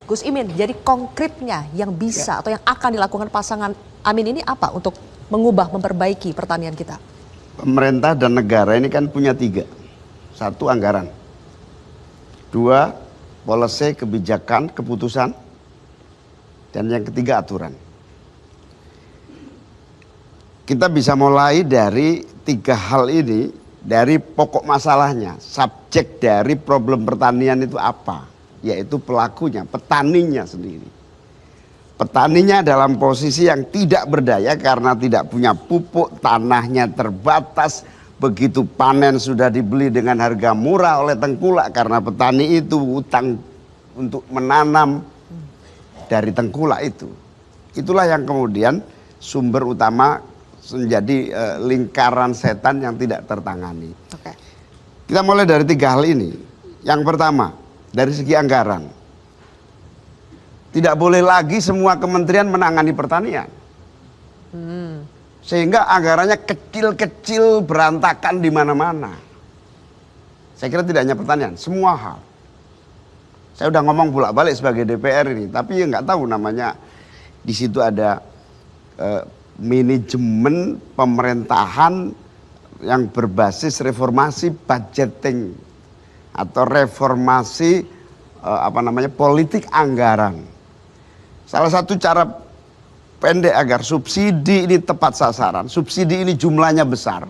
Gus Imin, jadi konkretnya yang bisa atau yang akan dilakukan pasangan Amin ini apa untuk mengubah, memperbaiki pertanian kita? Pemerintah dan negara ini kan punya tiga. Satu, anggaran. Dua, policy, kebijakan, keputusan. Dan yang ketiga, aturan. Kita bisa mulai dari tiga hal ini, dari pokok masalahnya. Subjek dari problem pertanian itu apa? Yaitu pelakunya, petaninya sendiri. Petaninya dalam posisi yang tidak berdaya karena tidak punya pupuk, tanahnya terbatas, begitu panen sudah dibeli dengan harga murah oleh tengkulak karena petani itu utang untuk menanam dari tengkulak itu. Itulah yang kemudian sumber utama menjadi lingkaran setan yang tidak tertangani. Oke. Kita mulai dari tiga hal ini. Yang pertama, dari segi anggaran. Tidak boleh lagi semua kementerian menangani pertanian. Sehingga anggarannya kecil-kecil berantakan di mana-mana. Saya kira tidak hanya pertanian, semua hal. Saya udah ngomong bolak-balik sebagai DPR ini, tapi ya nggak tahu namanya. Di situ ada manajemen pemerintahan yang berbasis reformasi budgeting atau reformasi politik anggaran. Salah satu cara pendek agar subsidi ini tepat sasaran, subsidi ini jumlahnya besar,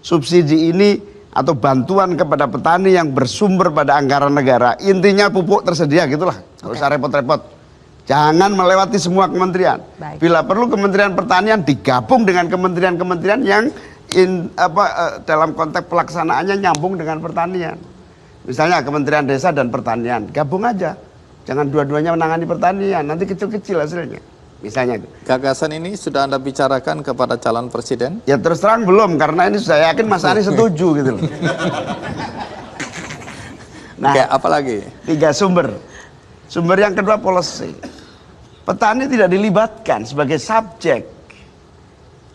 subsidi ini atau bantuan kepada petani yang bersumber pada anggaran negara, intinya pupuk tersedia gitulah, nggak usah repot-repot. Jangan melewati semua kementerian. Baik. Bila perlu Kementerian Pertanian digabung dengan kementerian-kementerian yang dalam konteks pelaksanaannya nyambung dengan pertanian. Misalnya Kementerian Desa dan Pertanian, gabung aja. Jangan dua-duanya menangani pertanian, nanti kecil-kecil hasilnya. Misalnya itu. Gagasan ini sudah Anda bicarakan kepada calon presiden? Ya terus terang belum, karena ini saya yakin Mas Anies setuju gitu loh. Nah, Oke, apa lagi? tiga sumber. Sumber yang kedua, policy. Petani tidak dilibatkan sebagai subjek.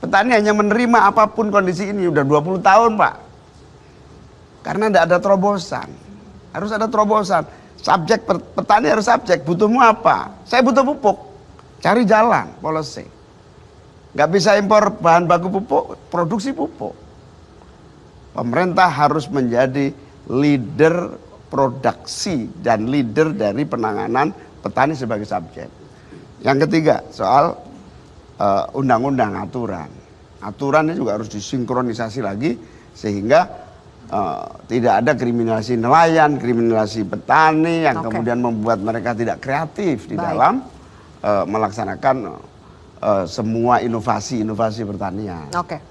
Petani hanya menerima apapun kondisi ini, udah 20 tahun Pak. Karena tidak ada terobosan. Harus ada terobosan. Subjek, petani harus subjek. Butuhmu apa? Saya butuh pupuk. Cari jalan, policy. Nggak bisa impor bahan baku pupuk, produksi pupuk. Pemerintah harus menjadi leader produksi dan leader dari penanganan petani sebagai subjek. Yang ketiga, soal undang-undang, aturan. Aturannya juga harus disinkronisasi lagi sehingga tidak ada kriminalisasi nelayan, kriminalisasi petani yang kemudian membuat mereka tidak kreatif di dalam melaksanakan semua inovasi pertanian. Oke.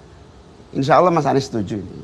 Insya Allah Mas Anies setuju ini.